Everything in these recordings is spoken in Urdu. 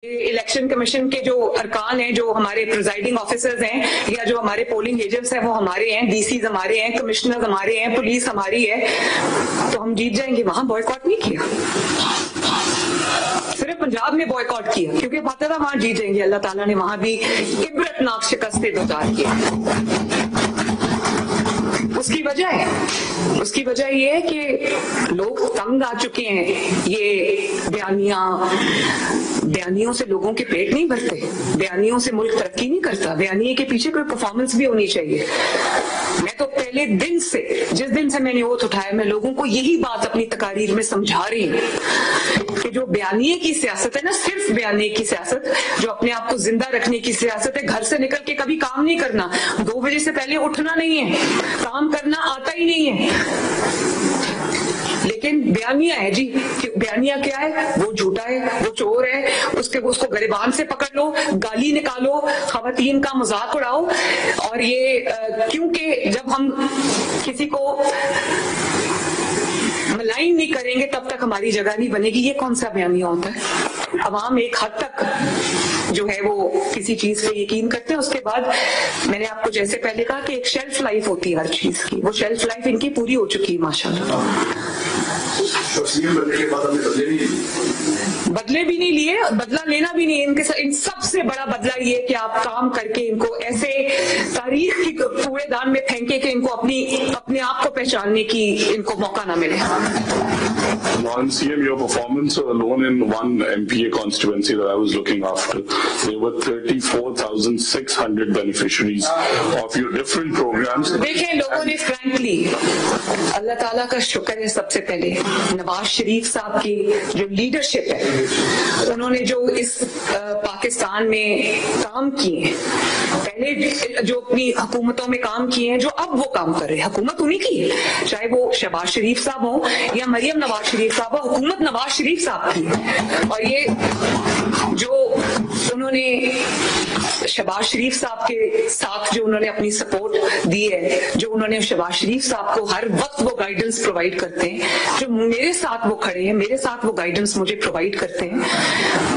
الیکشن کمیشن کے جو ارکان ہیں، جو ہمارے پریزائڈنگ آفیسرز ہیں یا جو ہمارے پولنگ ایجنٹس ہیں وہ ہمارے ہیں، ڈی سیز ہمارے ہیں، کمشنرز ہمارے ہیں، پولیس ہماری ہے، تو ہم جیت جائیں گے. وہاں بوائیکاٹ نہیں کیا، صرف پنجاب میں بوائیکاٹ کیا کیونکہ پتہ تھا وہاں جیت جائیں گے. اللہ تعالیٰ نے وہاں بھی عبرتناک شکستیں دوچار کی. اس کی وجہ یہ ہے کہ لوگ تنگ آ چکے ہیں. یہ بیانیوں سے لوگوں کے پیٹ نہیں بھرتے، بیانیوں سے ملک ترقی نہیں کرتا. بیانیے کے پیچھے کوئی پرفارمنس بھی ہونی چاہیے. میں تو پہلے دن سے، جس دن سے میں نے اوتھ اٹھایا، میں لوگوں کو یہی بات اپنی تقاریر میں سمجھا رہی ہوں کہ جو بیانیے کی سیاست ہے نا، صرف بیانیے کی سیاست، جو اپنے آپ کو زندہ رکھنے کی سیاست ہے، گھر سے نکل کے کبھی کام نہیں کرنا، 2 بجے سے پہلے اٹھنا نہیں ہے، کام کرنا آتا ہی نہیں ہے. لیکن بیانیہ ہے جی، بیانیہ کیا ہے؟ وہ جھوٹا ہے، وہ چور ہے، اس کو گریبان سے پکڑ لو، گالی نکالو، خواتین کا مذاق اڑاؤ. اور یہ کیونکہ جب ہم کسی کو ملائن نہیں کریں گے تب تک ہماری جگہ نہیں بنے گی. یہ کون سا بیانیہ ہوتا ہے؟ عوام ایک حد تک جو ہے وہ کسی چیز پہ یقین کرتے ہیں. اس کے بعد میں نے آپ کو جیسے پہلے کہا کہ ایک شیلف لائف ہوتی ہے ہر چیز کی، وہ شیلف لائف ان کی پوری ہو چکی ہے ماشاءاللہ. بدلے بھی نہیں لیے، بدلہ لینا بھی نہیں. ان سب سے بڑا بدلہ یہ کہ آپ کام کر کے ان کو ایسے تاریخ کی کوڑے دان میں پھینکے کہ ان کو اپنے آپ کو پہچاننے کی ان کو موقع نہ ملے. Madam CM, your performance alone in one MPA constituency that I was looking after, there were 34,600 beneficiaries of your different programs. دیکھیں لوگوں نے فرینکلی، اللہ تعالیٰ کا شکر ہے سب سے پہلے نواز شریف صاحب کی جو لیڈرشپ ہے، انہوں نے جو اس پاکستان میں کام کیے ہیں، پہلے جو اپنی حکومتوں میں کام کیے ہیں، جو اب وہ کام کر رہے ہیں، حکومت انہی کی ہے، چاہے وہ شہباز شریف صاحب ہوں یا مریم نواز شریف صاحب ہو، حکومت نواز شریف صاحب کی. اور یہ جو انہوں نے شہباز شریف صاحب کے ساتھ جو انہوں نے اپنی سپورٹ دی ہے، جو انہوں نے شہباز شریف صاحب کو ہر وقت وہ گائیڈنس پرووائڈ کرتے ہیں، جو میرے ساتھ وہ کھڑے ہیں، میرے ساتھ وہ گائیڈنس مجھے پرووائڈ کرتے ہیں.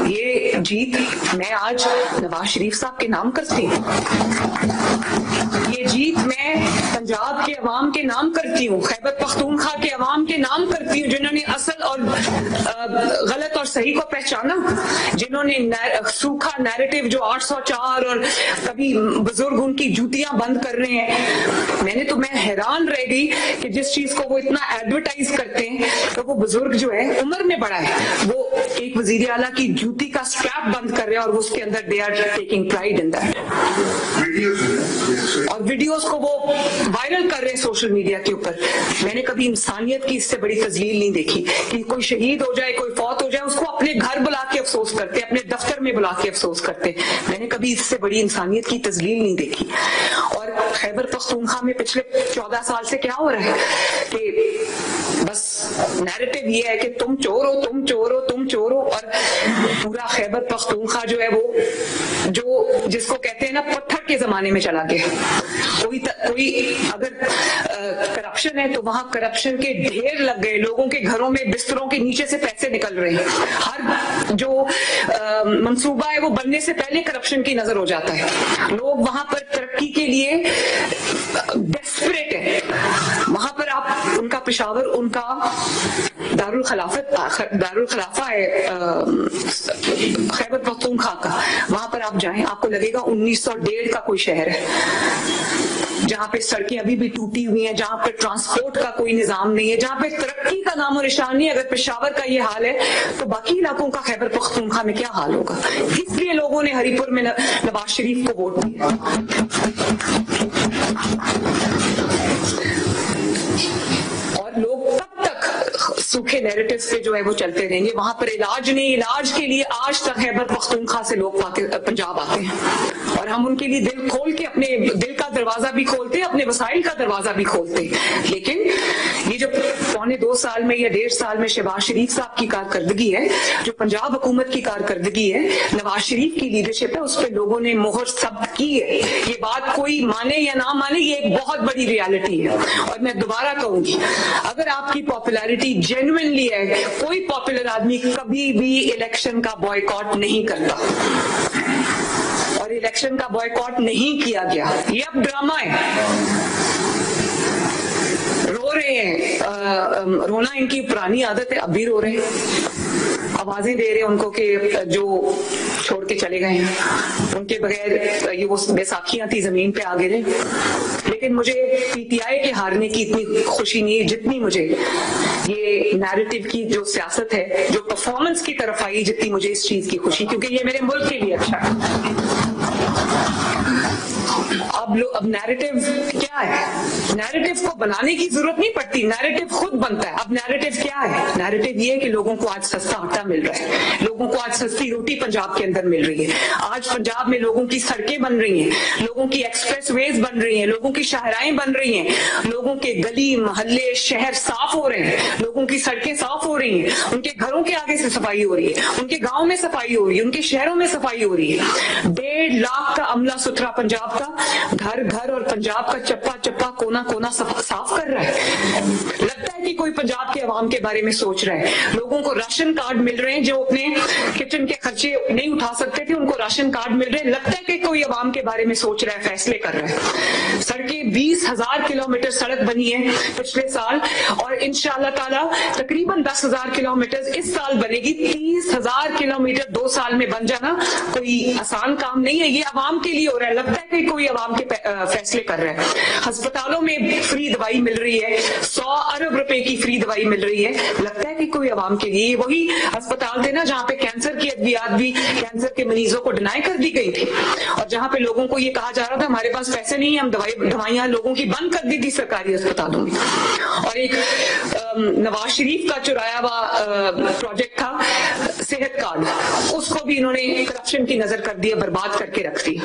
یہ جیت میں آج نواز شریف صاحب کے نام کرتی ہوں، یہ جیت میں پنجاب کے عوام کے نام کرتی ہوں، خیبر پختونخوا کے عوام کے نام کرتی ہوں، جنہوں نے اصل اور غلط اور صحیح کو پہچانا، جنہوں نے سوکھا نیریٹو جو 804 اور کبھی بزرگ ان کی جوتیاں بند کر رہے ہیں. میں حیران رہ گئی کہ جس چیز کو وہ اتنا ایڈورٹائز کرتے ہیں، تو وہ بزرگ جو ہے عمر میں بڑا ہے، وہ ایک وزیر اعلیٰ کی جوتی کا سٹریپ بند کر رہے ہیں اور اس کے اندر they are taking pride in that. اور ویڈیوز کو وہ وائرل کر رہے ہیں سوشل میڈیا کے اوپر. میں نے کبھی انسانیت کی اس سے بڑی تذلیل نہیں دیکھی کہ کوئی شہید ہو جائے، کوئی فوت ہو جائے، اس کو اپنے گھر بلا کے افسوس کرتے، اپنے دفتر میں بلا کے افسوس کرتے. میں نے کبھی اس سے بڑی انسانیت کی تذلیل نہیں دیکھی. اور خیبر پختونخوا میں پچھلے 14 سال سے کیا ہو رہا ہے کہ بس نیریٹو یہ ہے کہ تم چور ہو، تم چور ہو، تم چور ہو. اور پورا خیبر پختونخوا جو ہے وہ جو جس کو کہتے ہیں نا پتھر کے زمانے میں چلا گیا. کوئی اگر کرپشن ہے تو وہاں کرپشن کے ڈھیر لگ گئے، لوگوں کے گھروں میں بستروں کے نیچے سے پیسے نکل رہے ہیں. ہر جو منصوبہ ہے وہ بننے سے پہلے کرپشن کی نظر ہو جاتا ہے. لوگ وہاں پر ترقی کے لیے ڈیسپریٹ ہے. وہاں پر آپ ان کا پشاور، ان کا دارالخلافہ ہے خیبر پختونخوا کا، وہاں پر آپ جائیں آپ کو لگے گا 1901 کا کوئی شہر ہے، جہاں پہ سڑکیں ابھی بھی ٹوٹی ہوئی ہیں، جہاں پہ ٹرانسپورٹ کا کوئی نظام نہیں ہے، جہاں پہ ترقی کا نام و نشان نہیں ہے. اگر پشاور کا یہ حال ہے تو باقی علاقوں کا خیبر پختونخوا میں کیا حال ہوگا؟ اس لیے لوگوں نے ہری پور میں نواز شریف کو ووٹ دیا. اور لوگ تب تک سوکھے نیریٹو پہ جو ہے وہ چلتے رہیں گے. وہاں پر علاج نہیں، علاج کے لیے آج تک خیبر پختونخوا سے لوگ پنجاب آتے ہیں. اور اور ہم ان کے لیے دل کھول کے اپنے دل کا دروازہ بھی کھولتے ہیں, اپنے وسائل کا دروازہ بھی کھولتے ہیں. لیکن یہ جو 1.25 سال میں یا 1.5 سال میں شہباز شریف صاحب کی کارکردگی ہے, جو پنجاب حکومت کی کارکردگی ہے, نواز شریف کی لیڈرشپ ہے, اس پہ لوگوں نے مہر ثبت کی ہے. یہ بات کوئی مانے یا نہ مانے, یہ ایک بہت بڑی ریالٹی ہے. اور میں دوبارہ کہوں گی, اگر آپ کی پاپولیرٹی جینوئنلی ہے, کوئی پاپولر آدمی کبھی بھی الیکشن کا بوائیکاٹ نہیں کرتا, اور الیکشن کا بوائیکاٹ نہیں کیا گیا. یہ اب ڈرامہ ہے. رو رہے ہیں, رونا ان کی پرانی عادت ہے, اب بھی رو رہے ہیں, آوازیں دے رہے ہیں ان کو کہ جو چھوڑ کے چلے گئے ہیں, ان کے بغیر یہ وہ بیساکھیاں تھی زمین پہ آ گرے. لیکن مجھے پی ٹی آئی کے ہارنے کی اتنی خوشی نہیں ہے جتنی مجھے یہ نیریٹو کی جو سیاست ہے, جو پرفارمنس کی طرف آئی, جتنی مجھے اس چیز کی خوشی, کیونکہ یہ میرے ملک کے لیے اچھا ہے. اب نیریٹو کیا ہے؟ نیریٹو کو بنانے کی ضرورت نہیں پڑتی, نیریٹو خود بنتا ہے. اب نیریٹو کیا ہے؟ نیریٹو یہ ہے کہ لوگوں کو آج سستا آٹا مل رہا ہے, لوگوں کو آج سستی روٹی پنجاب کے اندر مل رہی ہے, آج پنجاب میں لوگوں کی سڑکیں بن رہی ہیں, لوگوں کی ایکسپریس ویز بن رہی ہیں, لوگوں کی شاہراہیں بن رہی ہیں, لوگوں کے گلی محلے شہر صاف ہو رہے ہیں, لوگوں کی سڑکیں صاف ہو رہی ہیں, ان کے گھروں کے آگے سے صفائی ہو رہی ہے, ان کے گاؤں میں صفائی ہو رہی ہے, ان کے شہروں میں صفائی ہو رہی ہے. 1.5 لاکھ کا عملہ ستھرا پنجاب کا گھر گھر اور پنجاب کا چپا چپا کونا کونا صاف کر رہا ہے. لگتا ہے کہ کوئی پنجاب کے عوام کے بارے میں سوچ رہا ہے. لوگوں کو راشن کارڈ مل رہے ہیں, جو اپنے کچن کے خرچے نہیں اٹھا سکتے تھے ان کو راشن کارڈ مل رہے ہیں. لگتا ہے کہ کوئی عوام کے بارے میں سوچ رہا ہے, فیصلے کر رہا ہے. سڑکیں 20,000 کلومیٹر سڑک بنی ہے پچھلے سال, اور انشاءاللہ تعالی تقریباً 10,000 کلومیٹر اس سال بنے گی. 30,000 کلومیٹر 2 سال میں بن جانا کوئی آسان کام نہیں ہے. یہ عوام کے لیے ہو رہا ہے. لگتا ہے کہ کوئی عوام کے فیصلے کر رہا ہے. ہسپتالوں میں فری دوائی مل رہی ہے, 100 ارب روپے کی فری دوائی مل رہی ہے. لگتا ہے کہ کوئی عوام کے لیے. وہی ہسپتال تھے نا جہاں پہ کینسر کی ادویات بھی کینسر کے مریضوں کو ڈینائی کر دی گئی تھی, اور جہاں پہ لوگوں کو یہ کہا جا رہا تھا ہمارے پاس پیسے نہیں ہیں, ہم دوائیاں لوگوں کی بند کر دی تھی سرکاری اسپتالوں میں. اور ایک نواز شریف کا چرایا ہوا پروجیکٹ تھا صحت کارڈ, اس کو بھی انہوں نے کرپشن کی نظر کر دیا, برباد کر کے رکھ دیا.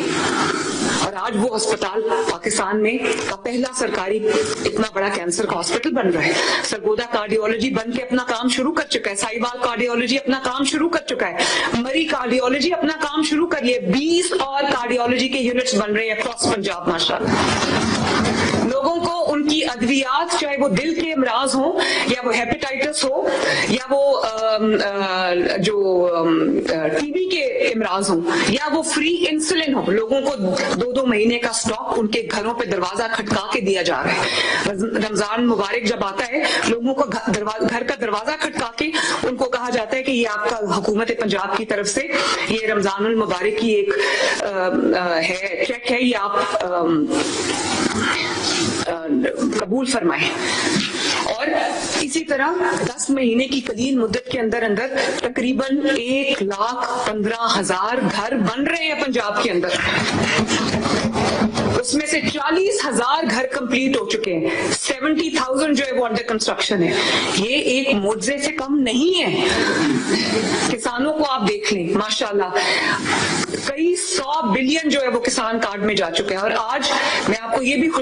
اور آج وہ ہسپتال پاکستان میں کا پہلا سرکاری اتنا بڑا کینسر کا ہاسپٹل بن رہا ہے. سرگودا کارڈیولوجی بن کے اپنا کام شروع کر چکا ہے, سائیوال کارڈیولوجی اپنا کام شروع کر چکا ہے, مری کارڈیولوجی اپنا کام شروع کر لیا. 20 اور کارڈیولوجی کے یونٹس بن رہے ہیں اکراس پنجاب ماشاءاللہ. لوگوں کو ان کی ادویات, چاہے وہ دل کے امراض ہوں یا وہ ہیپیٹائٹس ہو یا وہ جو ٹی بی کے امراض ہوں یا وہ فری انسولین ہو, لوگوں کو 2 مہینے کا سٹاک ان کے گھروں پہ دروازہ کھٹکا کے دیا جا رہا ہے. رمضان مبارک جب آتا ہے, لوگوں کو گھر کا دروازہ کھٹکا کے ان کو کہا جاتا ہے کہ یہ آپ کا حکومت پنجاب کی طرف سے یہ رمضان المبارک کی ایک ہے چیک ہے, یہ آپ قبول فرمائیں. اور اسی طرح 10 مہینے کی قلیل مدت کے اندر تقریباً 1,15,000 گھر بن رہے ہیں پنجاب کے اندر. اس میں سے 40,000 گھر کمپلیٹ ہو چکے ہیں, 70,000 جو ہے وہ انڈر کنسٹرکشن ہے. یہ ایک معجزے سے کم نہیں ہے. کسانوں کو آپ دیکھ لیں ماشاءاللہ, کئی 100 بلین جو ہے وہ کسان کارڈ میں جا چکے ہیں. اور آج میں آپ کو یہ بھی